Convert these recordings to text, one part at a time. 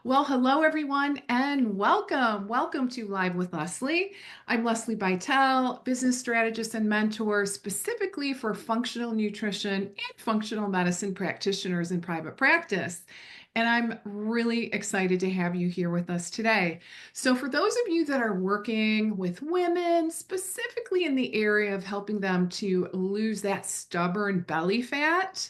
Well, hello everyone and welcome. Welcome to Live with Leslie. I'm Leslie Bytel, business strategist and mentor specifically for functional nutrition and functional medicine practitioners in private practice. And I'm really excited to have you here with us today. So, for those of you that are working with women, specifically in the area of helping them to lose that stubborn belly fat,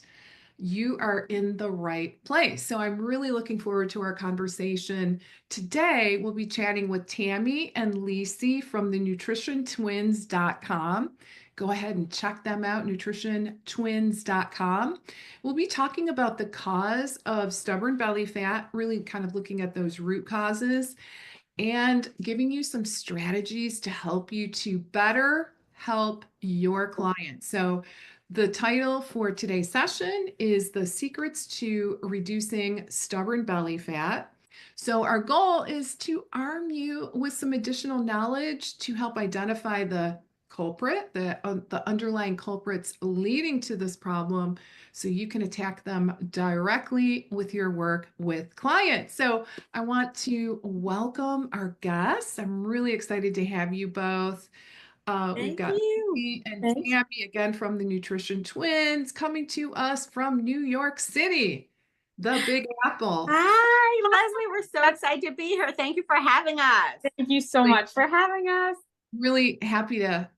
you are in the right place. So I'm really looking forward to our conversation. Today, we'll be chatting with Tammy and Lyssie from the nutritiontwins.com. Go ahead and check them out, nutritiontwins.com. We'll be talking about the cause of stubborn belly fat, really kind of looking at those root causes and giving you some strategies to help you to better help your clients. So, the title for today's session is The Secrets to Reducing Stubborn Belly Fat. So, our goal is to arm you with some additional knowledge to help identify the culprit, the underlying culprits leading to this problem, so you can attack them directly with your work with clients. So, I want to welcome our guests. I'm really excited to have you both. We've Thank got you. me and Thanks. Tammy again from the Nutrition Twins coming to us from New York City, the Big Apple. Hi, Leslie. We're so excited to be here. Thank you for having us. Thank you so Really, much for having us. really happy to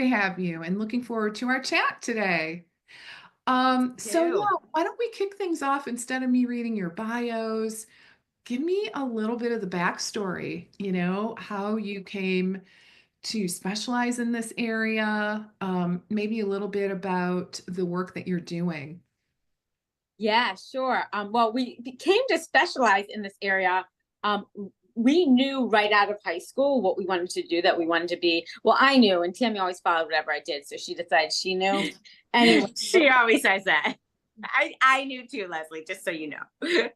have you and looking forward to our chat today. So You. yeah, why don't we kick things off instead of me reading your bios? Give me a little bit of the backstory, how you came to specialize in this area, maybe a little bit about the work that you're doing. Yeah, sure. Well, we came to specialize in this area. Um, we knew right out of high school what we wanted to do, that we wanted to be. Well, I knew, and Tammy always followed whatever I did, so she decided she knew. Anyway, She always says that. I knew too, Leslie, just so you know. it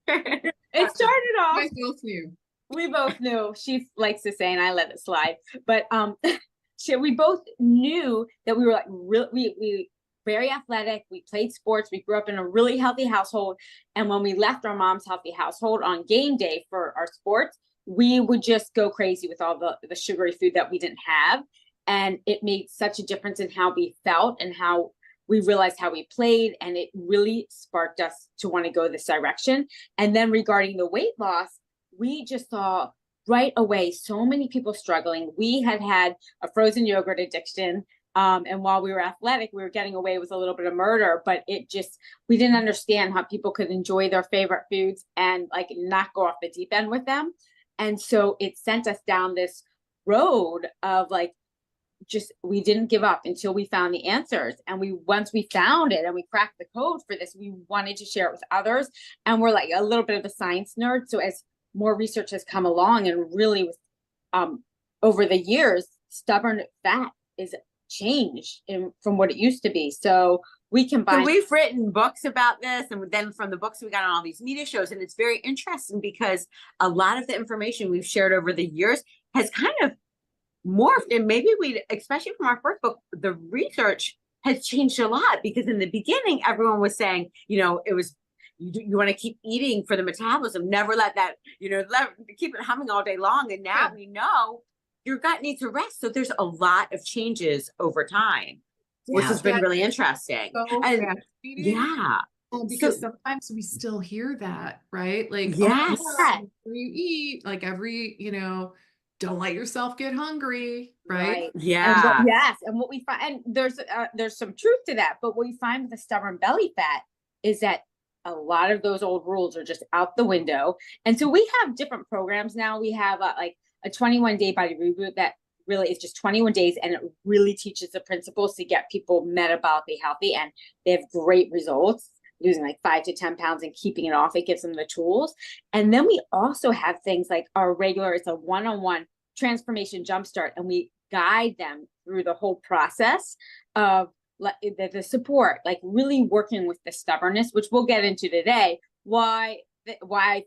started You off. guys both knew. We both knew. She likes to say, and I let it slide. But we both knew that we were like we very athletic. We played sports. We grew up in a really healthy household. And when we left our mom's healthy household on game day for our sports, we would just go crazy with all the sugary food that we didn't have. And it made such a difference in how we felt and how we realized how we played. And it really sparked us to want to go this direction. And then regarding the weight loss, we just saw right away so many people struggling. We had had a frozen yogurt addiction. And while we were athletic, we were getting away with a little bit of murder, but we didn't understand how people could enjoy their favorite foods and like not go off the deep end with them. And so it sent us down this road of like, just we didn't give up until we found the answers. And once we found it and we cracked the code for this, we wanted to share it with others. And we're like a little bit of a science nerd. So as more research has come along, and really over the years, stubborn fat is changed from what it used to be. So we So combine. we've written books about this, and then from the books we got on all these media shows, and it's very interesting because a lot of the information we've shared over the years has kind of morphed, and maybe especially from our first book, the research has changed a lot, because in the beginning everyone was saying, it was you want to keep eating for the metabolism, never let that, keep it humming all day long. And now we know your gut needs to rest. So there's a lot of changes over time, which has been really interesting. So And fascinating. yeah, Because sometimes we still hear that, right? Like, oh, yes, yeah, before you eat, like don't let yourself get hungry, right? Right. yeah, And what we find, and there's some truth to that, but what we find with the stubborn belly fat is that a lot of those old rules are just out the window. And so we have different programs now. We have like a 21-day body reboot that really is just 21 days, and it really teaches the principles to get people metabolically healthy, and they have great results, losing like 5 to 10 pounds and keeping it off. It gives them the tools. And then we also have things like it's a one-on-one transformation jumpstart, and we guide them through the whole process of the support, like really working with the stubbornness, which we'll get into today, why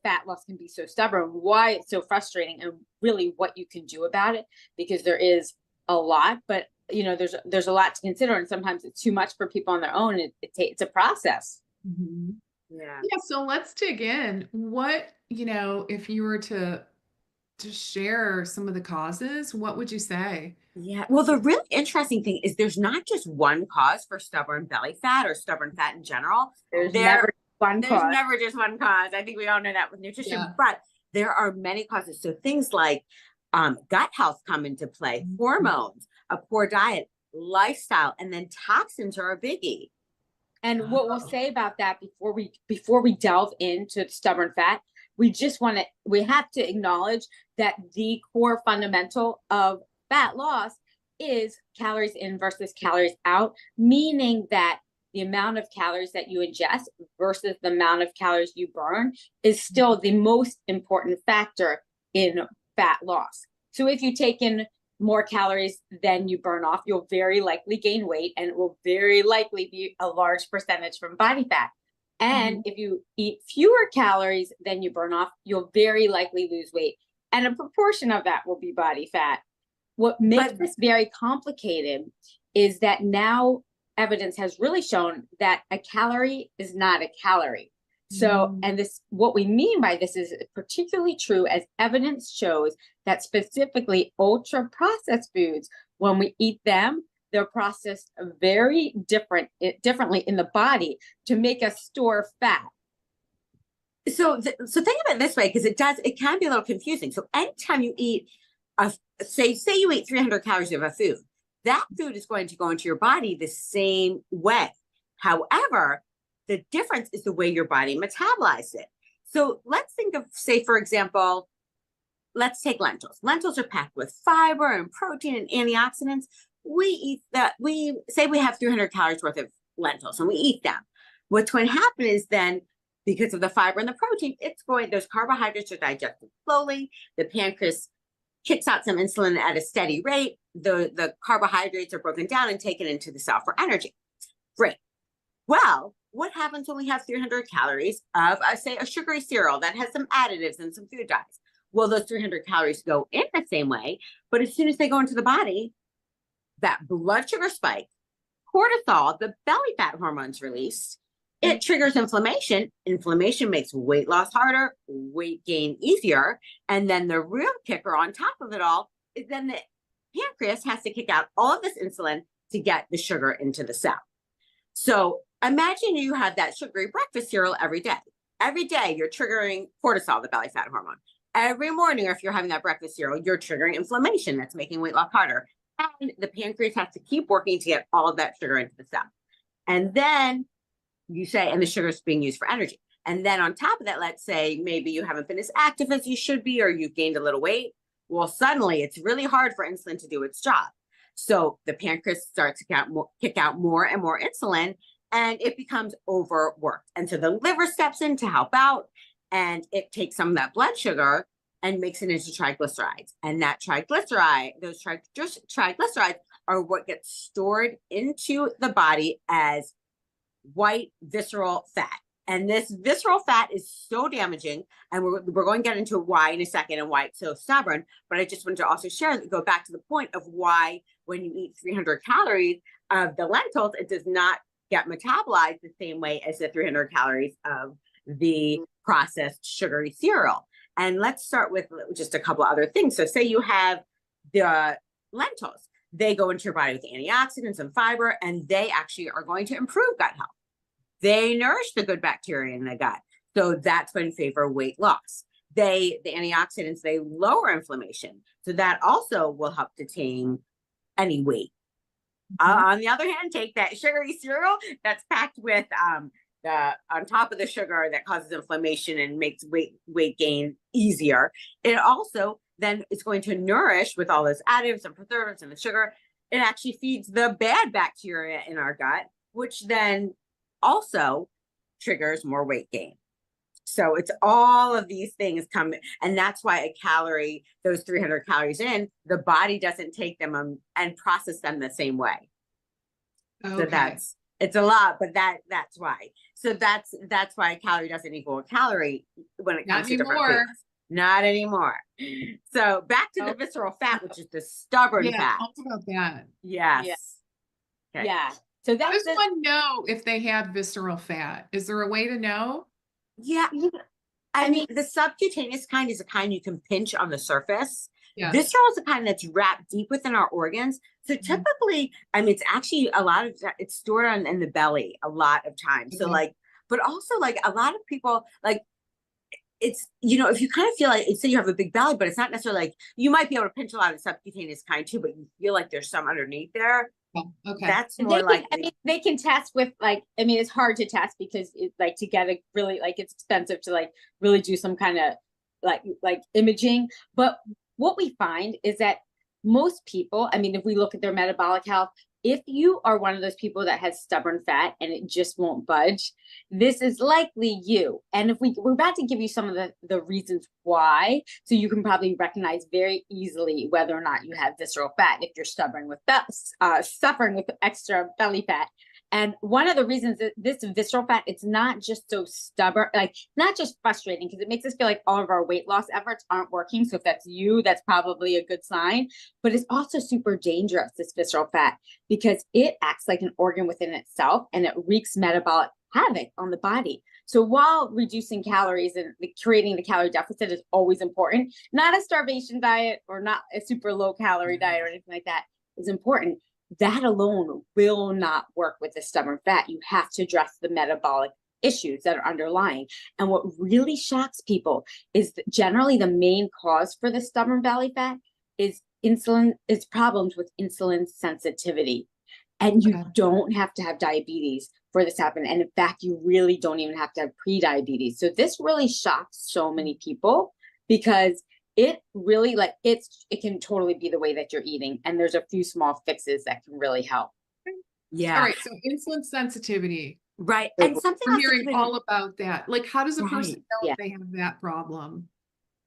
fat loss can be so stubborn, why it's so frustrating, and really what you can do about it, because there is a lot, but there's a lot to consider, and sometimes it's too much for people on their own. It's a process. Mhm. Yeah. Yeah, so let's dig in. What, if you were to share some of the causes, what would you say? Yeah. Well, the really interesting thing is there's not just one cause for stubborn belly fat or stubborn fat in general. There's There, never one there's cause. never just one cause. I think we all know that with nutrition, Yeah. but there are many causes. So things like gut health come into play, hormones, a poor diet, lifestyle, and then toxins are a biggie. And what we'll say about that before we delve into stubborn fat, we have to acknowledge that the core fundamental of fat loss is calories in versus calories out, meaning that the amount of calories that you ingest versus the amount of calories you burn is still the most important factor in fat loss. So if you take in more calories than you burn off, you'll very likely gain weight, and it will very likely be a large percentage from body fat. And if you eat fewer calories than you burn off, you'll very likely lose weight. And a proportion of that will be body fat. What makes this very complicated is that now evidence has really shown that a calorie is not a calorie. So, and this, what we mean by this is particularly true as evidence shows that specifically ultra processed foods, when we eat them, they're processed very differently in the body to make us store fat. So think of it this way, because it can be a little confusing. So anytime you eat say you eat 300 calories of a food, that food is going to go into your body the same way. However, the difference is the way your body metabolizes it. So let's think of, say, for example, let's take lentils. Lentils are packed with fiber and protein and antioxidants. We say we have 300 calories worth of lentils and we eat them. What's going to happen is then, because of the fiber and the protein, those carbohydrates are digested slowly. The pancreas kicks out some insulin at a steady rate. The carbohydrates are broken down and taken into the cell for energy. Great. Well, what happens when we have 300 calories of, say, a sugary cereal that has some additives and some food dyes? Well, those 300 calories go in the same way, but as soon as they go into the body, that blood sugar spike, cortisol, the belly fat hormones released, it triggers inflammation. Inflammation makes weight loss harder, weight gain easier. And then the real kicker on top of it all is then the pancreas has to kick out all of this insulin to get the sugar into the cell. So imagine you have that sugary breakfast cereal every day. Every day you're triggering cortisol, the belly fat hormone. Every morning, or if you're having that breakfast cereal, you're triggering inflammation that's making weight loss harder. And the pancreas has to keep working to get all of that sugar into the cell. And then you say, and the sugar is being used for energy. And then on top of that, let's say maybe you haven't been as active as you should be, or you've gained a little weight. Well, suddenly it's really hard for insulin to do its job. So the pancreas starts to kick out more and more insulin, and it becomes overworked. And so the liver steps in to help out, and it takes some of that blood sugar and makes it into triglycerides. And that those triglycerides are what gets stored into the body as white visceral fat. And this visceral fat is so damaging, and we're going to get into why in a second and why it's so stubborn. But I just wanted to also go back to the point of why when you eat 300 calories of the lentils, it does not get metabolized the same way as the 300 calories of the processed sugary cereal. And let's start with just a couple other things. So say you have the lentils, they go into your body with antioxidants and fiber, and they actually are going to improve gut health. They nourish the good bacteria in the gut. So that's going to favor weight loss. The antioxidants, they lower inflammation. So that also will help to tame any weight. On the other hand, take that sugary cereal that's packed with on top of the sugar that causes inflammation and makes weight gain easier. It also then is going to nourish with all those additives and preservatives and the sugar. It actually feeds the bad bacteria in our gut, which then also triggers more weight gain. So it's all of these things come, and that's why a calorie, those 300 calories in, the body doesn't take them and process them the same way. Okay. So it's a lot, but that's why. So that's why a calorie doesn't equal a calorie when it comes to different foods. Not anymore. So back to the visceral fat, which is the stubborn fat. Talk about that. Yes. Okay. Yeah. So How that's does one know if they have visceral fat? Is there a way to know? Yeah. the, I mean, the subcutaneous kind is a kind you can pinch on the surface. Yes. Visceral is the kind that's wrapped deep within our organs. So Mhm. typically, I mean, it's actually a lot of it's stored in the belly a lot of times. So Okay. like, but also like a lot of people like it's, if you kind of feel like, say you have a big belly, but it's not necessarily like you might be able to pinch a lot of subcutaneous kind too, but you feel like there's some underneath there. Oh, okay. That's they more can, I likely. mean, they can test with like, I mean, it's hard to test because it like to get a really like it's expensive to like really do some kind of like imaging. But what we find is that most people, I mean, if we look at their metabolic health, if you are one of those people that has stubborn fat and it just won't budge, this is likely you. And if we're about to give you some of the reasons why, so you can probably recognize very easily whether or not you have visceral fat if you're suffering with extra belly fat. And one of the reasons that this visceral fat, it's not just so stubborn, like not just frustrating because it makes us feel like all of our weight loss efforts aren't working. So if that's you, that's probably a good sign. But it's also super dangerous, this visceral fat, because it acts like an organ within itself and it wreaks metabolic havoc on the body. So while reducing calories and creating the calorie deficit is always important, not a starvation diet or not a super low calorie diet or anything like that is important. That alone will not work with the stubborn fat. You have to address the metabolic issues that are underlying. And what really shocks people is that generally the main cause for the stubborn belly fat is problems with insulin sensitivity. And you don't have to have diabetes for this to happen. And in fact, you really don't even have to have pre-diabetes. So this really shocks so many people because it really it can totally be the way that you're eating. And there's a few small fixes that can really help. Yeah. All right. So insulin sensitivity. Right. And something I'm else hearing all about that. Like, how does a person Right. know Yeah. if they have that problem?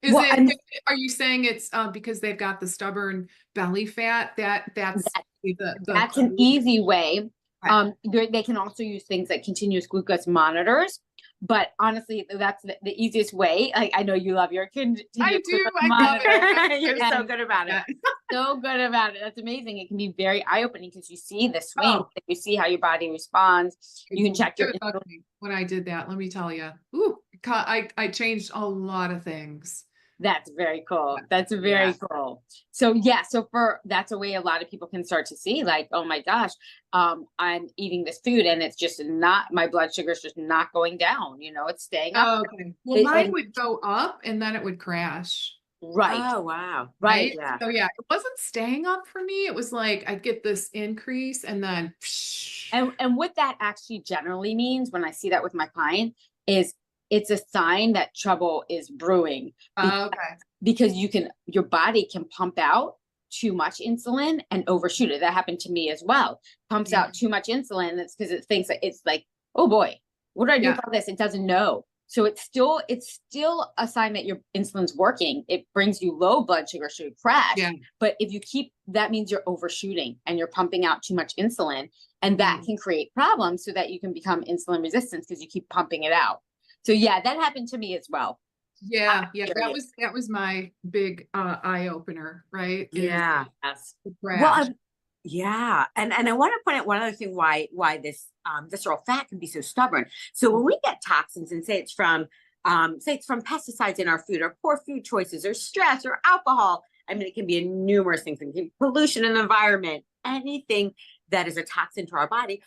Is Well, it, are you saying it's because they've got the stubborn belly fat that's that's an easy way. Right. They can also use things like continuous glucose monitors, but honestly, that's the easiest way. Like I know you love your continuous glucose I love monitor. it. You're so good about it. So good about it. That's amazing. It can be very eye-opening because you see the swing, Oh. you see how your body responds. You can check your when I did that, let me tell you. Ooh, I changed a lot of things. That's very cool. That's very cool. So yeah, that's a way a lot of people can start to see like, oh my gosh, I'm eating this food and it's just not, my blood sugar is just not going down, it's staying up. Oh, okay. Well, mine would go up and then it would crash. Right. Oh, wow. Right. Yeah. So yeah, it wasn't staying up for me. It was like I'd get this increase and then And what that actually generally means when I see that with my client is it's a sign that trouble is brewing. Because your body can pump out too much insulin and overshoot it. That happened to me as well. Pumps out too much insulin. That's because it thinks that it's like, oh boy, what do I do about this? It doesn't know. So it's still a sign that your insulin's working. It brings you low blood sugar, so you crash. Yeah. But if you that means you're overshooting and you're pumping out too much insulin, and that can create problems so that you can become insulin resistant because you keep pumping it out. So yeah, that happened to me as well. Yeah, that was my big eye opener, right? Yeah. Yes. Well, yeah. And I want to point out one other thing why this visceral fat can be so stubborn. So when we get toxins and say it's from pesticides in our food or poor food choices or stress or alcohol, I mean, it can be numerous things. It can be pollution in the environment, anything that is a toxin to our body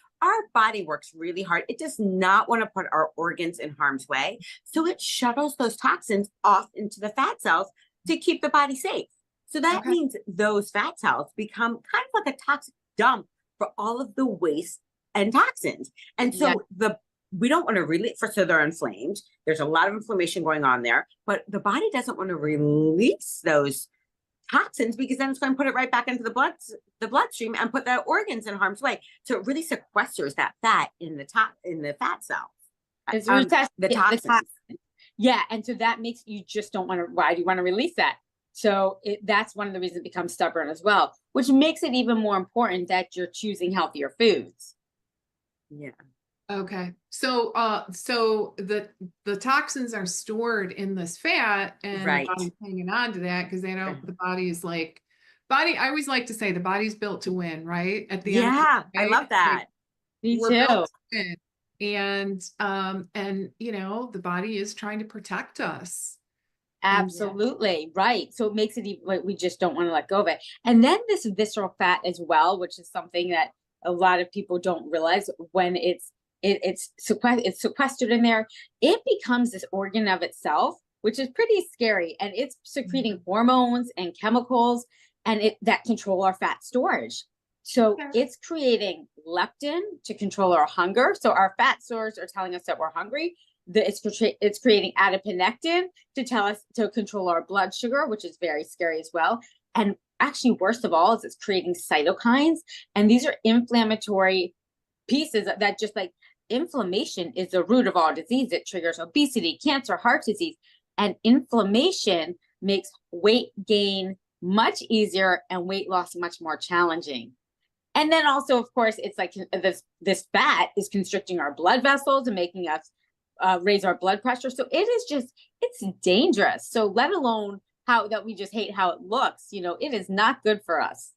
works really hard. It does not want to put our organs in harm's way. So it shuttles those toxins off into the fat cells to keep the body safe. So that means those fat cells become kind of like a toxic dump for all of the waste and toxins. And so we don't want to release, so they're inflamed. There's a lot of inflammation going on there, but the body doesn't want to release those toxins because then it's going to put it right back into the bloodstream and put the organs in harm's way. So it really sequesters that fat in the fat cells. It's the toxins. Yeah, and so that makes you just don't want to. Why do you want to release that? So that's one of the reasons it becomes stubborn as well, which makes it even more important that you're choosing healthier foods. Yeah. Okay. So the toxins are stored in this fat and the body's hanging on to that because the body is I always like to say the body's built to win, right? At the end. Yeah, I love that. Me We're too. built to win. And you know, the body is trying to protect us. Absolutely right. So it makes it even like we just don't want to let go of it. And then this visceral fat as well, which is something that a lot of people don't realize when it's sequestered in there, it becomes this organ of itself, which is pretty scary. And it's secreting hormones and chemicals and it that control our fat storage. So Okay. it's creating leptin to control our hunger. So our fat stores are telling us that we're hungry. It's creating adiponectin to tell us to control our blood sugar, which is very scary as well. And actually, worst of all, is it's creating cytokines. And these are inflammatory pieces that just like inflammation is the root of all disease. It triggers obesity, cancer, heart disease, and inflammation makes weight gain much easier and weight loss much more challenging. And then also, of course, it's like this fat is constricting our blood vessels and making us raise our blood pressure. So it is just, it's dangerous. So let alone how that we just hate how it looks, you know, it is not good for us.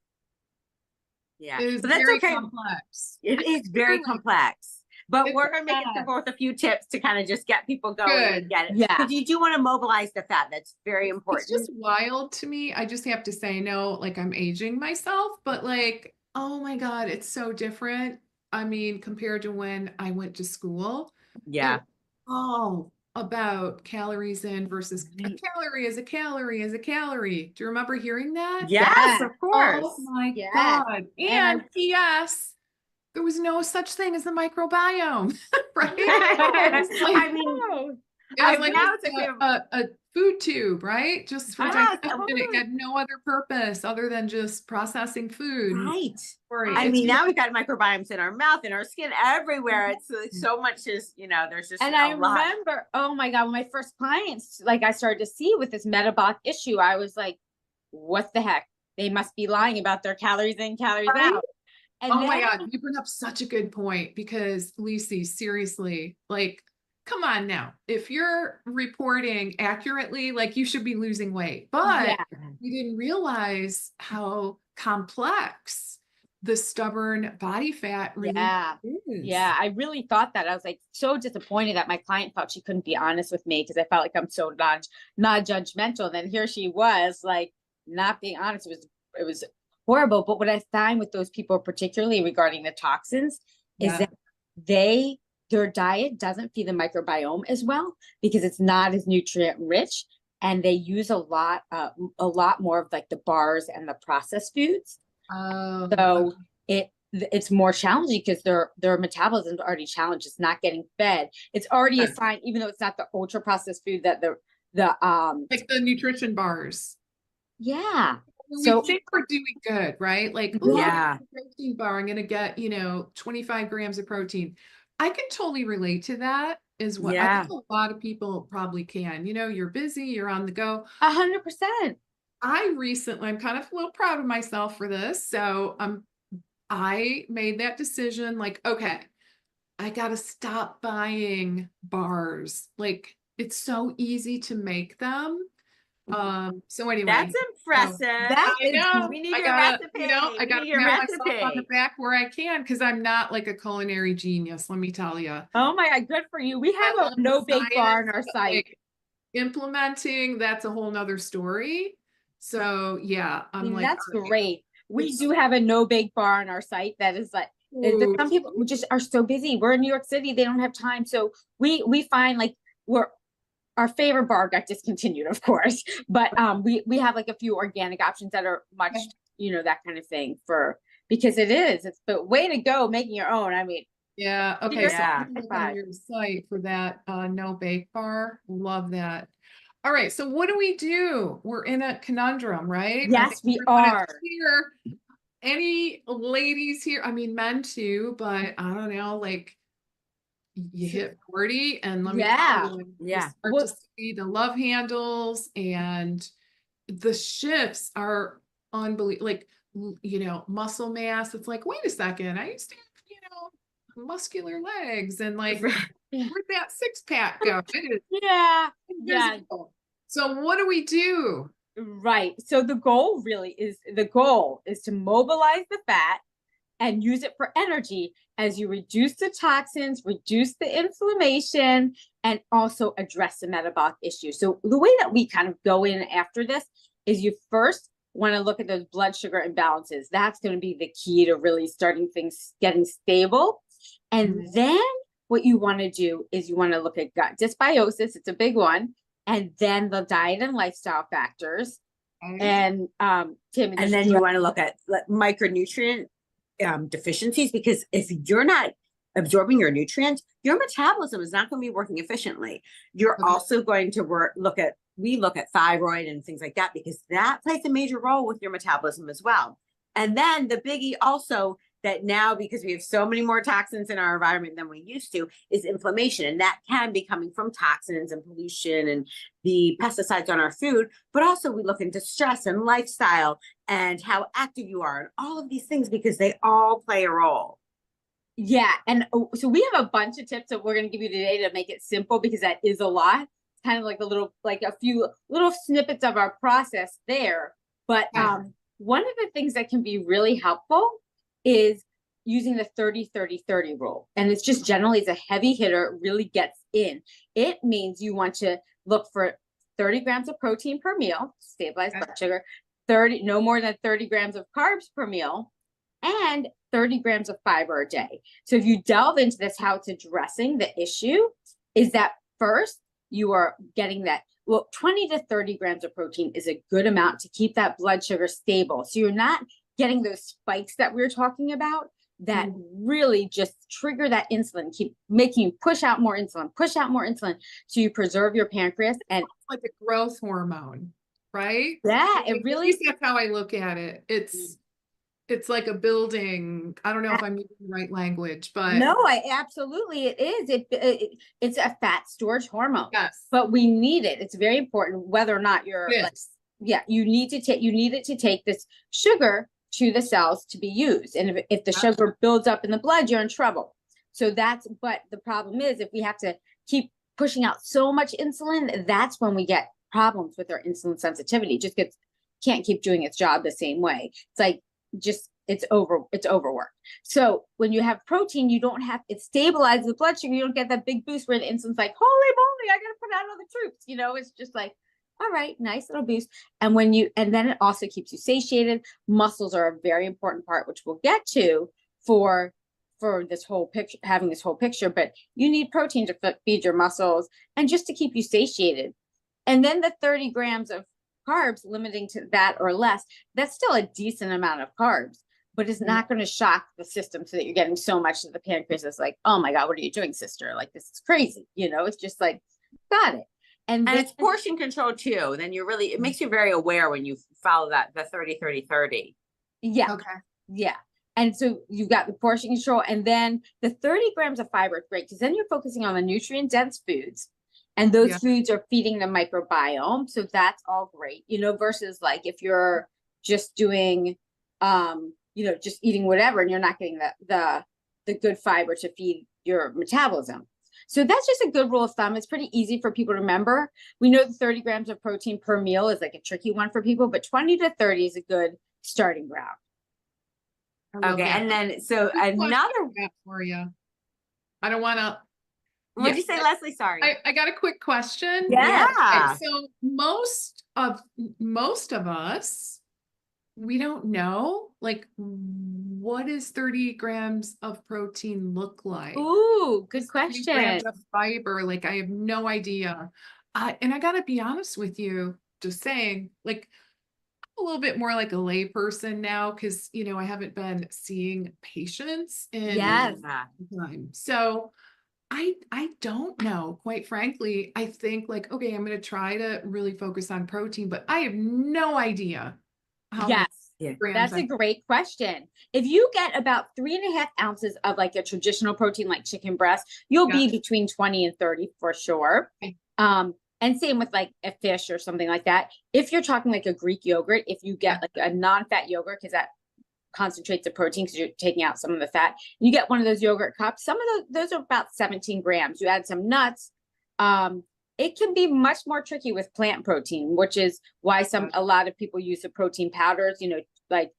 Yeah, It is but that's very okay. complex. It is very complex. But It's we're going to make it simple with a few tips to kind of just get people going and Good. get it. Yeah. Because you do want to mobilize the fat. That's very It's important. just wild to me. I just have to say, no, like I'm aging myself, but like, oh my God, it's so different. I mean, compared to when I went to school. Yeah. It was all about calories in versus a Right. calorie is a calorie is a calorie. Do you remember hearing that? Yes, Yeah. of course. Oh my Yes. God. And And P.S. there was no such thing as the microbiome, right? I It's like, mean, it was I like now it's like a food tube, right? Just for Yes, digestion. It had no other purpose other than just processing food. right. Right. I It's mean, now we've got microbiomes in our mouth, in our skin, everywhere. It's so much is, you know, there's just and a I lot. remember, oh my God, when my first clients, like I started to see with this metabolic issue, I was like, what the heck? They must be lying about their calories in, calories Right? out. And Oh then, my God, you bring up such a good point because Lyssie, seriously, like, come on now. If you're reporting accurately, like you should be losing weight, but yeah, we didn't realize how complex the stubborn body fat really yeah, is. yeah, I really thought that. I was like so disappointed that my client felt she couldn't be honest with me because I felt like I'm so not judgmental. And then here she was like not being honest. It was horrible. But what I find with those people, particularly regarding the toxins, is Yeah. that their diet doesn't feed the microbiome as well because it's not as nutrient rich, and they use a lot more of like the bars and the processed foods. Oh, So okay. it's more challenging because their metabolism is already challenged. It's not getting fed. It's already a Okay. sign, even though it's not the ultra processed food that the Like the nutrition bars. yeah. When So we think we're doing good, right? Like, oh, Yeah. protein bar, I'm going to get, 25 grams of protein. I can totally relate to that as well. I Yeah. think a lot of people probably can. You're busy, you're on the go. 100%. I'm kind of a little proud of myself for this. So I made that decision like, okay, I got to stop buying bars. Like, it's so easy to make them. So anyway, That's impressive. That I is know. We need I your gotta, recipe. I We gotta need your pat myself on the recipe. back where I can because I'm not like a culinary genius, let me tell you. Oh my God, good for you. We I have love a no the bake bar on science, our but site. like implementing, that's a whole nother story. So yeah, I I'm mean, like, that's all right, great. We it's do have a no bake bar on our site that is like ooh, some people just are so busy. We're in New York City, they don't have time. So we find like our favorite bar got discontinued, of course, but we have like a few organic options that are much, that kind of thing because it's the way to go making your own. I mean, yeah. Okay, you're so Yeah. I'm gonna look on your site for that no bake bar. Love that. All right, so what do we do? We're in a conundrum, right? I think yes, we everyone are. is here. Any ladies here? I mean, men too, but I don't know, like you hit 40 and let me Yeah. tell you, you Yeah. start to see the love handles and the shifts are unbelievable. Like, muscle mass. It's like, wait a second, I used to have, muscular legs and like, where'd that six pack go? It is Yeah. Yeah. invisible. So what do we do? Right. So the goal is to mobilize the fat and use it for energy as you reduce the toxins, reduce the inflammation, and also address the metabolic issues. So the way that we kind of go in after this is you first want to look at those blood sugar imbalances. That's going to be the key to really starting things getting stable. And then what you want to do is you want to look at gut dysbiosis. It's a big one. And then the diet and lifestyle factors. And Tammy, And then you want to look at micronutrient deficiencies, because if you're not absorbing your nutrients, your metabolism is not going to be working efficiently. You're also going to look at thyroid and things like that, because that plays a major role with your metabolism as well. And then the biggie also, that now, because we have so many more toxins in our environment than we used to, is inflammation. And that can be coming from toxins and pollution and the pesticides on our food. But also we look into stress and lifestyle and how active you are and all of these things, because they all play a role. Yeah. And so we have a bunch of tips that we're going to give you today to make it simple, because that is a lot. It's kind of like a few little snippets of our process there. But one of the things that can be really helpful is using the 30-30-30 rule. And it's just generally, it's a heavy hitter, it really gets in. It means you want to look for 30 grams of protein per meal, stabilize blood sugar, no more than 30 grams of carbs per meal, and 30 grams of fiber a day. So if you delve into this, how it's addressing the issue is that first, you are getting that, 20 to 30 grams of protein is a good amount to keep that blood sugar stable. So you're not getting those spikes that we were talking about that really just trigger that insulin, keep making you push out more insulin, so you preserve your pancreas. And it's like a growth hormone, right? Yeah, it really, that's how I look at it. It's like a building. I don't know if I'm using the right language, but no, absolutely it is. It's a fat storage hormone. Yes, but we need it. It's very important whether or not you're you need it to take this sugar to the cells to be used. And if the sugar builds up in the blood, you're in trouble. So but the problem is, if we have to keep pushing out so much insulin, that's when we get problems with our insulin sensitivity. It just can't keep doing its job the same way. It's like, it's overworked. So when you have protein, it stabilizes the blood sugar. You don't get that big boost where the insulin's like, holy moly, I got to put out all the troops. It's just like, all right, nice little boost. And then it also keeps you satiated. Muscles are a very important part, which we'll get to for this whole picture, having this whole picture, but you need protein to feed your muscles and just to keep you satiated. And then the 30 grams of carbs, limiting to that or less, that's still a decent amount of carbs, but it's not going to shock the system so that you're getting so much that the pancreas is like, oh my God, what are you doing, sister? Like, this is crazy. It's just like, got it. And it's portion control too. Then it makes you very aware when you follow the 30-30-30. Yeah. Okay. Yeah. And so you've got the portion control, and then the 30 grams of fiber is great, because then you're focusing on the nutrient dense foods. And those foods are feeding the microbiome. So that's all great, versus like if you're just doing, just eating whatever and you're not getting the good fiber to feed your metabolism. So that's just a good rule of thumb. It's pretty easy for people to remember. We know the 30 grams of protein per meal is like a tricky one for people, but 20 to 30 is a good starting ground. Okay. And then, so another for you. I don't want to. What'd you say, Leslie? Sorry. I got a quick question. Yeah. Okay, so most of us, we don't know, like, what does 30 grams of protein look like? Ooh, good question. 30 grams of fiber, like, I have no idea. And I gotta be honest with you, just saying, like, I'm a little bit more like a lay person now, because I haven't been seeing patients in time. So I don't know, quite frankly. I think, like, okay, I'm going to try to really focus on protein, but I have no idea how much grams. That's a great question. If you get about 3.5 ounces of like a traditional protein, like chicken breast, you'll be between 20 and 30 for sure. Okay. And same with like a fish or something like that. If you're talking like a Greek yogurt, if you get like a non-fat yogurt, because that concentrates the protein because you're taking out some of the fat, you get one of those yogurt cups. Some of those are about 17 grams. You add some nuts. It can be much more tricky with plant protein, which is why a lot of people use the protein powders, like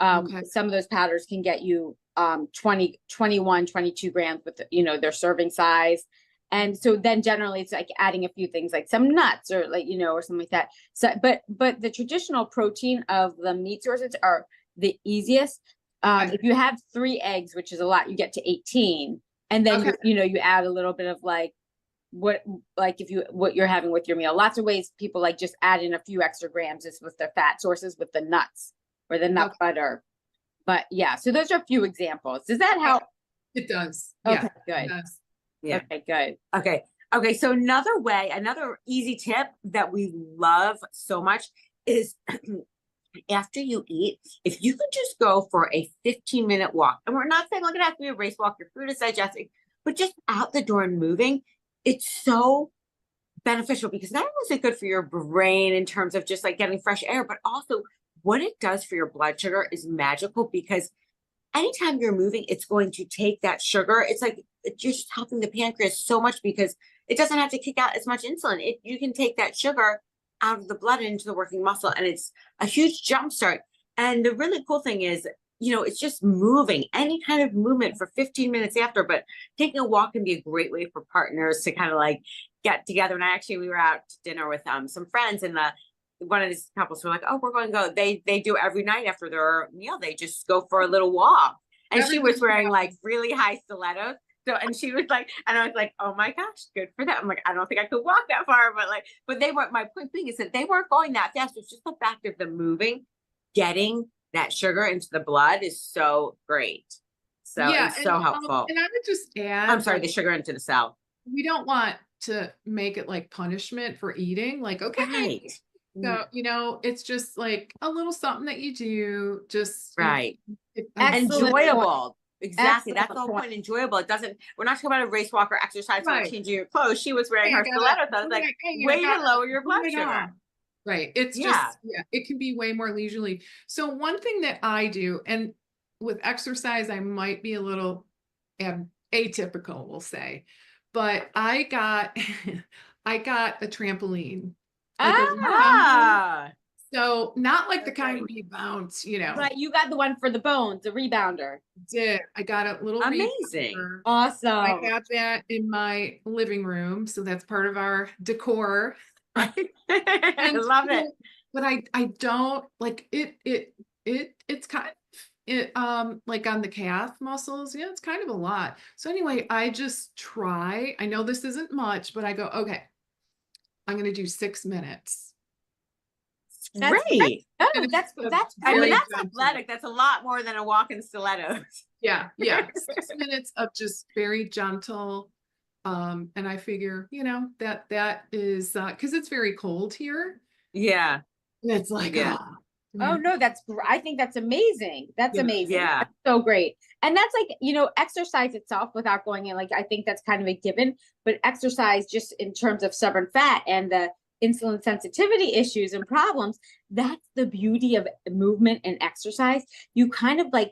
Okay. Some of those powders can get you 20, 21, 22 grams with, you know, their serving size. And so then generally it's like adding a few things like some nuts or like, you know, or something like that. So, but the traditional protein of the meat sources are the easiest. Okay. If you have 3 eggs, which is a lot, you get to 18. And then, Okay. you know, you add a little bit of like, what you're having with your meal. Lots of ways people like just add in a few extra grams is with the fat sources with the nuts or the nut Okay. butter. But yeah, so those are a few examples. Does that help? It does. Okay, Yeah, good. it does. Yeah. Okay, good. Okay. Okay. So another easy tip that we love so much is after you eat, if you could just go for a 15-minute walk, and we're not saying, look, it has to be a race walk, your food is digesting, but just out the door and moving, it's so beneficial because not only is it good for your brain in terms of just like getting fresh air, but also what it does for your blood sugar is magical because anytime you're moving, it's going to take that sugar. It's like you're just helping the pancreas so much because it doesn't have to kick out as much insulin. You can take that sugar out of the blood into the working muscle, and it's a huge jump start. And the really cool thing is, you know, it's just moving, any kind of movement for 15 minutes after, but taking a walk can be a great way for partners to kind of like get together. And we were out to dinner with some friends, and one of these couples were like, oh, we're going to go. They do every night after their meal, they just go for a little walk. And she was wearing like really high stilettos. So, and she was like, and I was like, oh my gosh, good for them. I'm like, I don't think I could walk that far, but they weren't, my point being is that they weren't going that fast. It's just the fact of the moving, getting that sugar into the blood is so great. So Yeah, it's so helpful. and I would just add, I'm sorry, like, the sugar into the cell. we don't want to make it like punishment for eating. Like, okay, Right. so, you know, it's just like a little something that you do, just Right. Excellent Enjoyable. Exactly. That's the Excellent whole point. Enjoyable. It doesn't, we're not talking about a race walk or exercise or Right. changing your clothes. She was wearing Hey, I her gotta- stilettos. I was like, hey, I way to gotta lower your blood move it sugar. on. Right. It's Yeah. just, yeah, it can be way more leisurely. So one thing that I do, and with exercise, I might be a little atypical, we'll say, but I got, I got a trampoline. Like a rebounder. Ah, So not like the That's kind right. you bounce, you know. Right, you got the one for the bones, the rebounder. Did I got a little amazing. rebounder. Awesome. I have that in my living room, so that's part of our decor. I And love you know, it. but I don't like it's kind of like on the calf muscles, yeah, it's kind of a lot. So anyway, I just try. I know this isn't much, but I go, okay, I'm gonna do 6 minutes. That's Great. Oh, And that's it's that's I mean, very that's gentle. athletic. That's a lot more than a walk in stilettos. Yeah, 6 minutes of just very gentle. And I figure, you know, that is because it's very cold here. Yeah. And it's like, Yeah. Oh no, I think that's amazing. That's Yeah. amazing. Yeah. That's so great. And that's like, you know, exercise itself without going in, like I think that's kind of a given, but exercise just in terms of stubborn fat and the insulin sensitivity issues and problems, that's the beauty of movement and exercise. You kind of like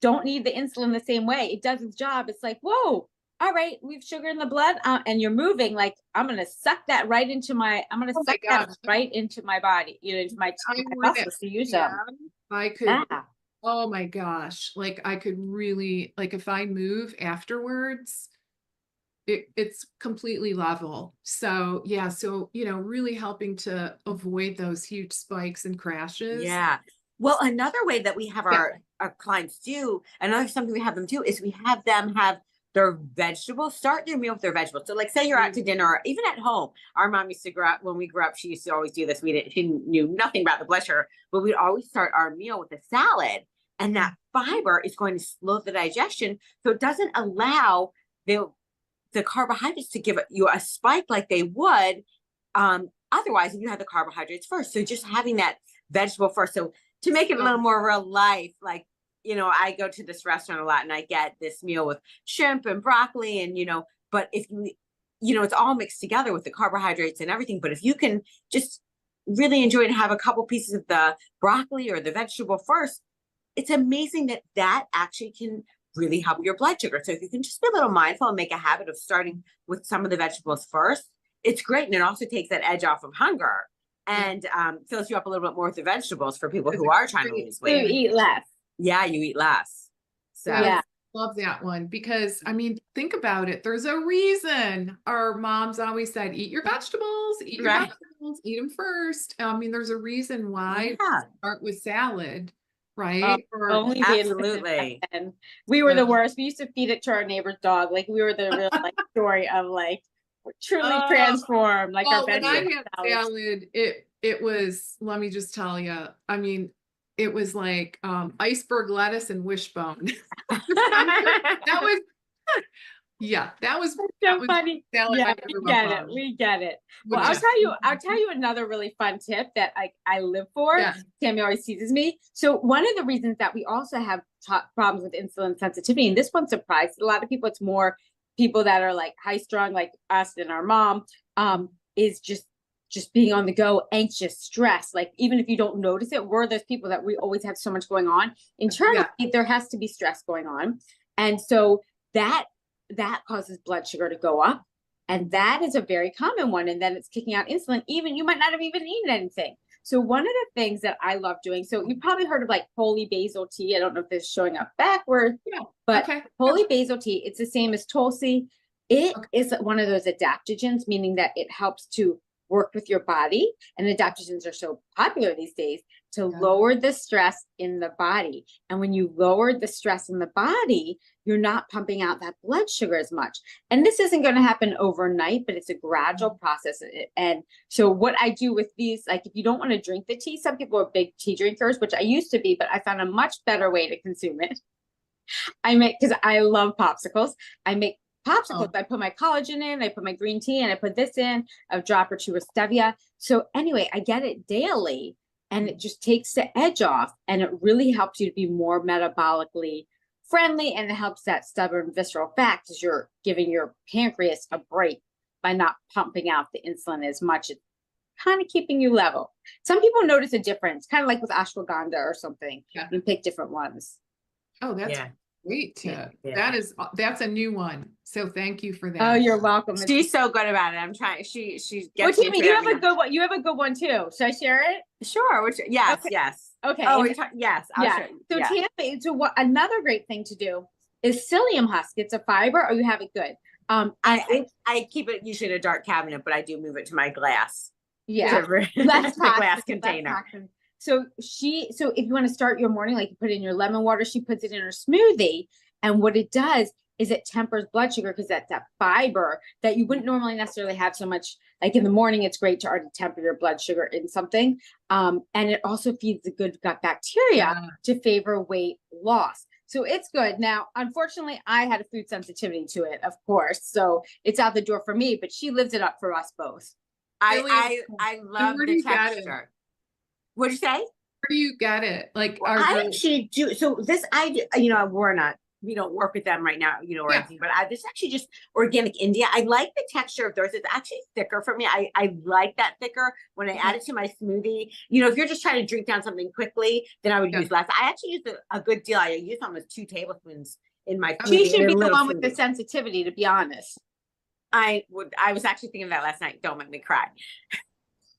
don't need the insulin the same way. It does its job. It's like, whoa, all right, we've sugar in the blood, and you're moving. Like I'm gonna suck that right into my. I'm gonna Oh my suck that gosh. right into my body. You know, into my I would muscles to use them. I could, Yeah. oh my gosh, like I could really, like if I move afterwards, it's completely level. So yeah, so you know, really helping to avoid those huge spikes and crashes. Yeah. Well, another way that we have Yeah. our clients do, another something we have them do is we have them have their vegetables, start their meal with their vegetables. So like say you're out to dinner or even at home. Our mom used to grow up, when we grew up, she used to always do this. She knew nothing about the blood sugar, but we'd always start our meal with a salad. And that fiber is going to slow the digestion. So it doesn't allow the carbohydrates to give you a spike like they would otherwise if you had the carbohydrates first. So just having that vegetable first. So to make it a little more real life, like, you know, I go to this restaurant a lot and I get this meal with shrimp and broccoli and, you know, but if you know, it's all mixed together with the carbohydrates and everything. But if you can just really enjoy and have a couple pieces of the broccoli or the vegetable first, it's amazing that actually can really help your blood sugar. So if you can just be a little mindful and make a habit of starting with some of the vegetables first, it's great. And it also takes that edge off of hunger. and fills you up a little bit more with the vegetables for people who are trying to lose So you weight. eat less. Yeah, you eat less. So Yeah. Love that one because I mean, think about it. There's a reason our moms always said, eat your vegetables, eat your Right. vegetables, eat them first. I mean, there's a reason why Yeah. start with salad, right? Or Only we had listened Absolutely. back then. We were the Yeah. worst. We used to feed it to our neighbor's dog. Like we were the real like story of like we're truly Oh, transformed. Like our well, when I vegetable had salads. salad, it was, let me just tell you, I mean, it was like iceberg lettuce and wishbone. That was yeah, that was So funny. salad Yeah, I we grew get up it. on. We get it. Well, Which I'll is- tell you another really fun tip that I live for. Yeah. Tammy always teases me. So one of the reasons that we also have problems with insulin sensitivity, and this one surprised a lot of people, it's more people that are like high strung, like us and our mom, is just being on the go, anxious, stressed. Like even if you don't notice it, we're those people that we always have so much going on. Internally, there has to be stress going on. And so that causes blood sugar to go up. And that is a very common one. And then it's kicking out insulin. Even you might not have even eaten anything. So one of the things that I love doing, so you've probably heard of like holy basil tea. I don't know if this is showing up backwards, but holy basil tea, it's the same as Tulsi. It is one of those adaptogens, meaning that it helps to work with your body. And adaptogens are so popular these days to lower the stress in the body. And when you lower the stress in the body, you're not pumping out that blood sugar as much. And this isn't going to happen overnight, but it's a gradual process. And so what I do with these, like if you don't want to drink the tea, some people are big tea drinkers, which I used to be, but I found a much better way to consume it. I make, because I love popsicles, I make popsicles. I put my collagen in, I put my green tea, and I put this in, a drop or two of stevia. So anyway, I get it daily and it just takes the edge off, and it really helps you to be more metabolically friendly, and it helps that stubborn visceral fat because you're giving your pancreas a break by not pumping out the insulin as much. It's kind of keeping you level. Some people notice a difference, kind of like with ashwagandha or something. You can pick different ones. Oh, that's great tip. That's a new one. So thank you for that. Oh, you're welcome. She's so good about it. I'm trying. She's well, Tammy, you have a good one. You have a good one too. Should I share it? Sure. Which yes. Okay. Oh, yes. I'll show you. So Tammy, so what another great thing to do is psyllium husk. It's a fiber, or you have it good. I keep it usually in a dark cabinet, but I do move it to my glass. Yeah. Less glass container. So if you want to start your morning, like you put it in your lemon water, she puts it in her smoothie. And what it does is it tempers blood sugar because that's that fiber that you wouldn't normally necessarily have so much. Like in the morning, it's great to already temper your blood sugar in something. And it also feeds the good gut bacteria to favor weight loss. So it's good. Now, unfortunately, I had a food sensitivity to it, of course. So it's out the door for me, but she lives it up for us both. I love the texture. What'd you say? Where do you get it? Like, I actually do. So this, we don't work with them right now, or anything, but this is actually just organic India. I like the texture of theirs. It's actually thicker for me. I like that thicker when I add it to my smoothie. If you're just trying to drink down something quickly, then I would use less. I actually use a good deal. I use almost 2 tablespoons in my smoothie. She should be the one with the sensitivity, to be honest. I was actually thinking of that last night. Don't make me cry.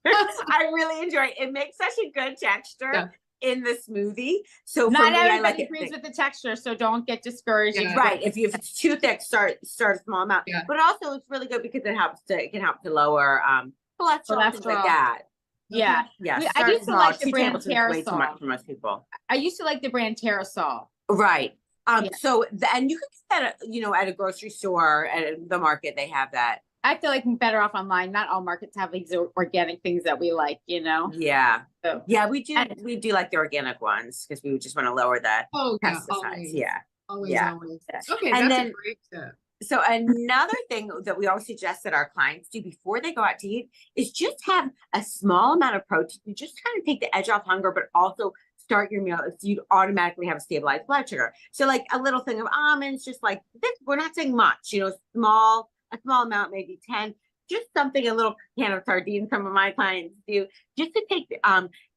I really enjoy it. It makes such a good texture in the smoothie. So not everybody agrees with the texture, so don't get discouraged. Right. If it's too thick, start a small amount. But also it's really good because it can help to lower cholesterol, things like that. Yeah. Yeah. I used to like the brand way too much for most people. I used to like the brand Terrasol. Right. So and you can get that at a grocery store, at the market, they have that. I feel like I'm better off online. Not all markets have these organic things that we like, Yeah. So, we do. We do like the organic ones because we just want to lower the pesticides. Always. Okay, and that's then, a great tip. So another thing that we always suggest that our clients do before they go out to eat is just have a small amount of protein. You just kind of take the edge off hunger, but also start your meal so you automatically have a stabilized blood sugar. So like a little thing of almonds, just like this. We're not saying much, a small amount, maybe 10, just something, a little can of sardines, some of my clients do, just to take,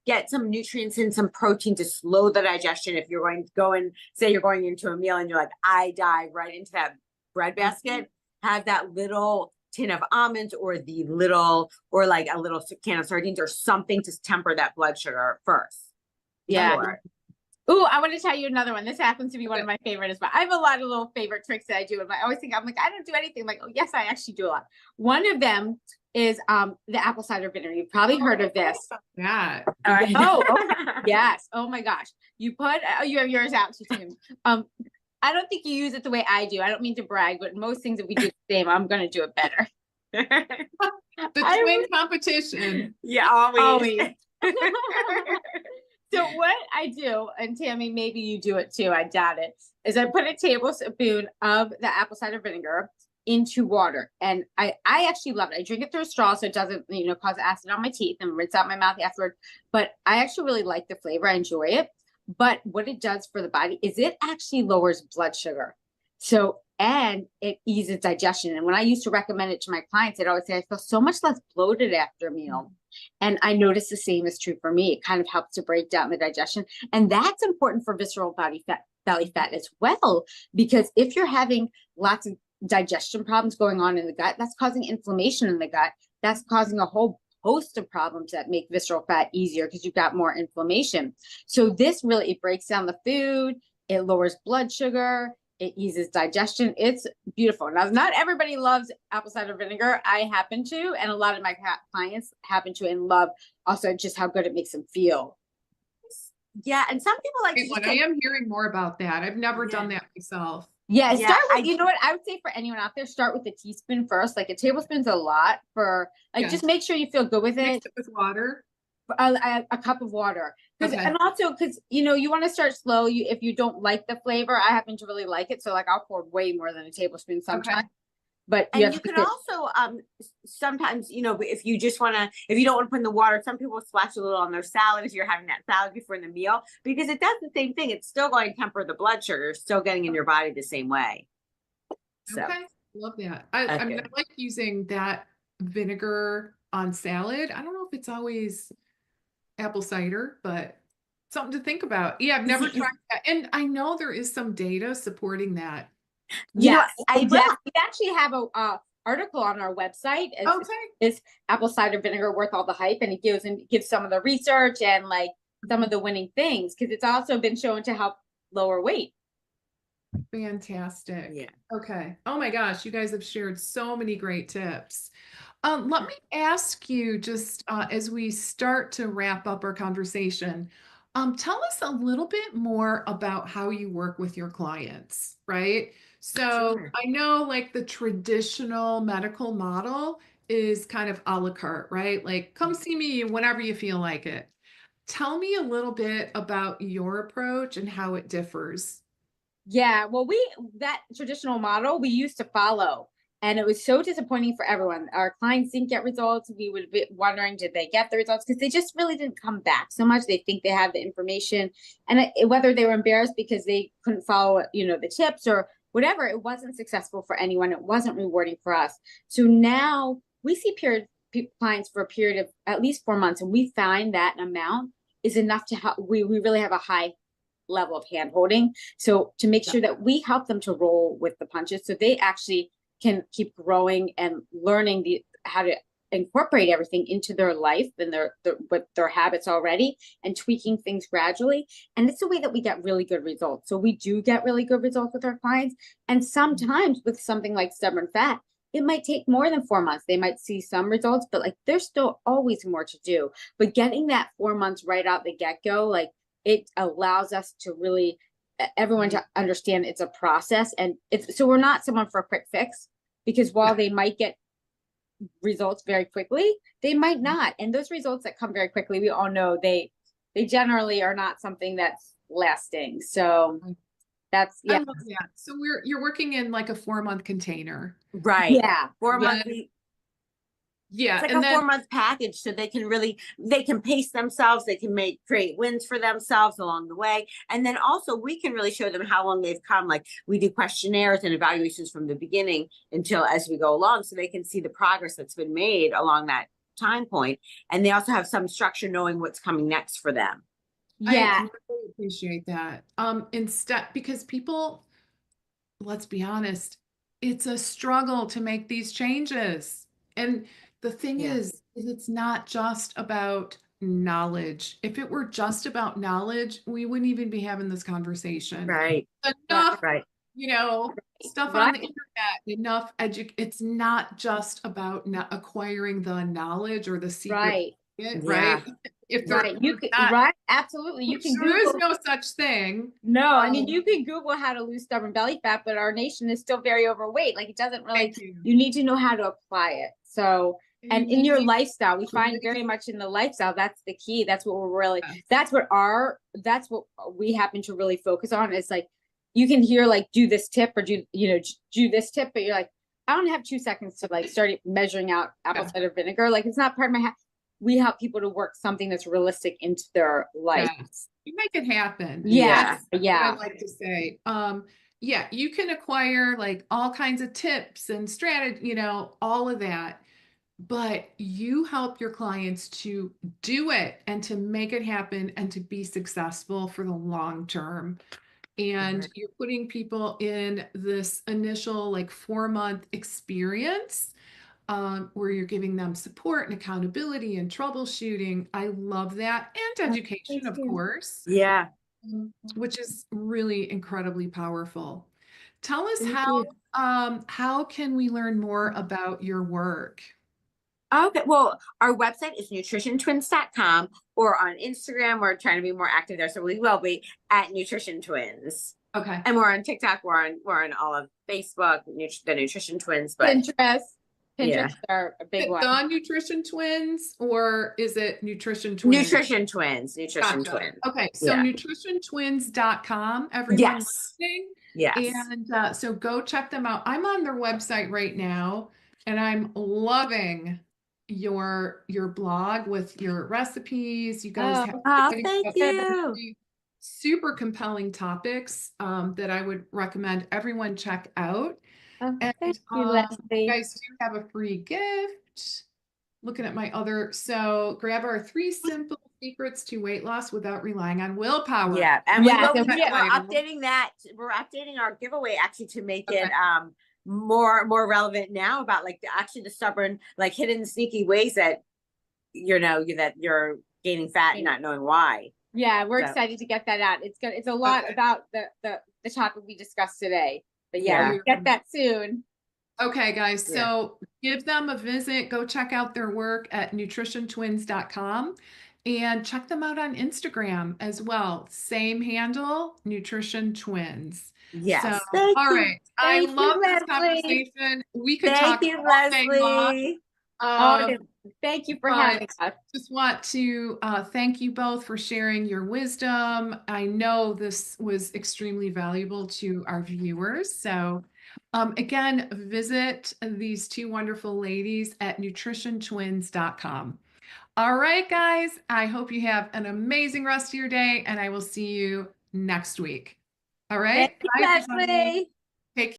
get some nutrients and some protein to slow the digestion. If you're going to go and say you're going into a meal and you're like, I dive right into that bread basket, have that little tin of almonds or the little, or like a little can of sardines or something to temper that blood sugar first. Yeah. before. Ooh, I want to tell you another one. This happens to be one of my favorite as well. I have a lot of little favorite tricks that I do. And I always think, I'm like, I don't do anything. I'm like, oh yes, I actually do a lot. One of them is the apple cider vinegar. You've probably heard of this. Yeah. All right. Oh, yes. Oh my gosh. You put, oh, you have yours out. I don't think you use it the way I do. I don't mean to brag, but most things that we do the same, I'm going to do it better. The twin competition. Yeah, always. So what I do, and Tammy, maybe you do it too, I doubt it, is I put a tablespoon of the apple cider vinegar into water. And I actually love it. I drink it through a straw so it doesn't, cause acid on my teeth and rinse out my mouth afterward. But I actually really like the flavor. I enjoy it. But what it does for the body is it actually lowers blood sugar. So, and it eases digestion. And when I used to recommend it to my clients, they'd always say, I feel so much less bloated after a meal. And I noticed the same is true for me. It kind of helps to break down the digestion. And that's important for visceral belly fat as well, because if you're having lots of digestion problems going on in the gut, that's causing inflammation in the gut. That's causing a whole host of problems that make visceral fat easier because you've got more inflammation. So this really, it breaks down the food, it lowers blood sugar, it eases digestion. It's beautiful. Now, not everybody loves apple cider vinegar. I happen to, and a lot of my clients happen to and love also just how good it makes them feel. Yeah, and some people like I am hearing more about that. I've never done that myself. Yeah, start with, you know what, I would say for anyone out there, start with a teaspoon first. Like a tablespoon's a lot for, like, just make sure you feel good with Mix it with water. A cup of water. Okay. And also because you want to start slow. If you don't like the flavor, I happen to really like it, so like I'll pour way more than a tablespoon sometimes. Okay. But and you can also sometimes if you just want to, if you don't want to put in the water, some people splash a little on their salad if you're having that salad before the meal, because it does the same thing. It's still going to temper the blood sugar, still getting in your body the same way. So okay, love that. I mean, I like using that vinegar on salad. I don't know if it's always apple cider, but something to think about. Yeah, I've never tried that. And I know there is some data supporting that. Yes, we actually have a article on our website. Is apple cider vinegar worth all the hype? And it gives some of the research and like some of the winning things, because it's also been shown to help lower weight. Fantastic. Yeah. Okay. Oh my gosh, you guys have shared so many great tips. Let me ask you just as we start to wrap up our conversation, tell us a little bit more about how you work with your clients, right? So Sure. I know like the traditional medical model is kind of a la carte, right? Like come see me whenever you feel like it. Tell me a little bit about your approach and how it differs. Yeah, well, that traditional model we used to follow, and it was so disappointing for everyone. Our clients didn't get results. We would be wondering, did they get the results? Because they just really didn't come back so much. They think they have the information, and whether they were embarrassed because they couldn't follow, the tips or whatever, it wasn't successful for anyone. It wasn't rewarding for us. So now we see clients for a period of at least 4 months, and we find that amount is enough to help. We really have a high level of hand holding. So to make sure that we help them to roll with the punches so they actually can keep growing and learning how to incorporate everything into their life and their habits already and tweaking things gradually. And it's a way that we get really good results. So we do get really good results with our clients. And sometimes with something like stubborn fat, it might take more than 4 months. They might see some results, but like there's still always more to do. But getting that 4 months right out the get-go, like it allows us to really everyone to understand it's a process, and so we're not someone for a quick fix, because while they might get results very quickly, they might not. And those results that come very quickly, we all know they generally are not something that's lasting. So that's I love that. So you're working in like a 4-month container. Right. Yeah. 4 months. Yeah. It's like a 4-month package, so they can pace themselves, they can create wins for themselves along the way. And then also we can really show them how long they've come. Like we do questionnaires and evaluations from the beginning until as we go along, so they can see the progress that's been made along that time point. And they also have some structure knowing what's coming next for them. Yeah. I really appreciate that. Because people, let's be honest, it's a struggle to make these changes. And the thing Yeah. is it's not just about knowledge. If it were just about knowledge, we wouldn't even be having this conversation. Right. Enough, Right. you know, stuff on the Right. internet, enough it's not just about not acquiring the knowledge or the secret, Right. right? Yeah. If there Right. You could, not, right. Absolutely. You which can there is Google. no such thing. No, I mean, you can Google how to lose stubborn belly fat, but our nation is still very overweight. Like it doesn't really, Thank you. you need to know how to apply it. So, You and in need your to lifestyle, we find really very much in the lifestyle, that's the key. That's what we're really, Yes. that's what we happen to really focus on. Is like, you can hear like, do this tip or do this tip, but you're like, I don't have 2 seconds to like start measuring out apple Yeah. cider vinegar. Like it's not part of my, we help people to work something that's realistic into their life. Yes. You make it happen. Yeah. That's Yeah. what I like to say. Yeah, you can acquire like all kinds of tips and strategy, all of that, but you help your clients to do it and to make it happen and to be successful for the long term. And Right. you're putting people in this initial like 4-month experience where you're giving them support and accountability and troubleshooting. I love that. And education, Thank of you. course, Yeah. which is really incredibly powerful. Tell us Thank you. how can we learn more about your work? Okay. Well, our website is nutritiontwins.com, or on Instagram. We're trying to be more active there. So we will be at Nutrition Twins. Okay. And we're on TikTok. We're on all of Facebook, the Nutrition Twins. But Pinterest. yeah. Are a Is big it one. the Nutrition Twins or is it Nutrition Twins? Nutrition Twins. Nutrition Gotcha. Twins. Okay, so Yeah. nutritiontwins.com, everyone Yes. listening. Yes. And so go check them out. I'm on their website right now, and I'm loving your blog with your recipes. You guys have Oh, writing thank about you. really super compelling topics that I would recommend everyone check out. Oh, And thank you, you Leslie. guys do have a free gift. Looking at my other, so grab our 3 simple secrets to weight loss without relying on willpower. Yeah, and Yeah, so we're we- updating that. We're updating our giveaway actually to make it Okay. more relevant now, about like the stubborn, like hidden sneaky ways that that you're gaining fat and not knowing why. Yeah, we're So- excited to get that out. It's a lot Okay. about the topic we discussed today. But yeah, Yeah. we'll get that soon. Okay, guys, Yeah. so give them a visit. Go check out their work at nutritiontwins.com and check them out on Instagram as well. Same handle, Nutrition Twins. Yes. So, Thank all you. right. I Thank you, love this Leslie. conversation. We could Thank talk you, all day long. Leslie. Thank you for but- having us. Just want to thank you both for sharing your wisdom. I know this was extremely valuable to our viewers. So again, visit these 2 wonderful ladies at nutritiontwins.com. All right, guys, I hope you have an amazing rest of your day, and I will see you next week. All right. Thank you, Bye, everybody. Leslie.